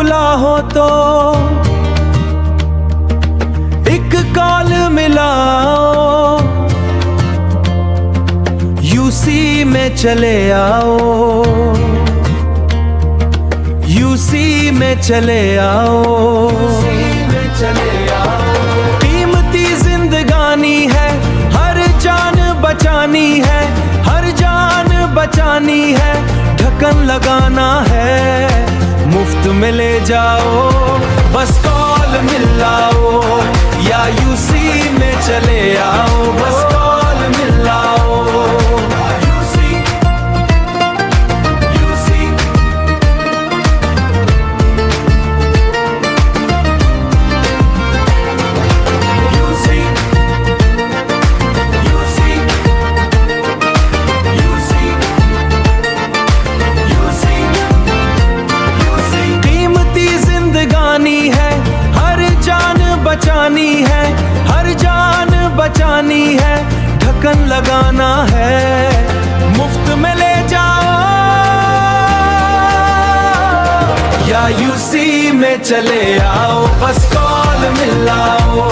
खुला हो तो एक कॉल मिलाओ, यूसी में चले आओ, यूसी में चले आओ, कीमती जिंदगानी है, हर जान बचानी है, हर जान बचानी है, ढक्कन लगाना है, मुफ्त में ले जाओ, बस कॉल मिलाओ, या यूसी में चले आओ, बस कॉल मिलाओ। बचानी है, हर जान बचानी है, ढक्कन लगाना है, मुफ्त में ले जाओ, या यूसी में चले आओ, बस कॉल मिलाओ,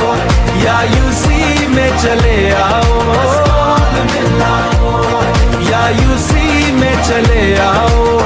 या यूसी में चले आओ, बस कॉल मिलाओ, या यूसी में चले आओ।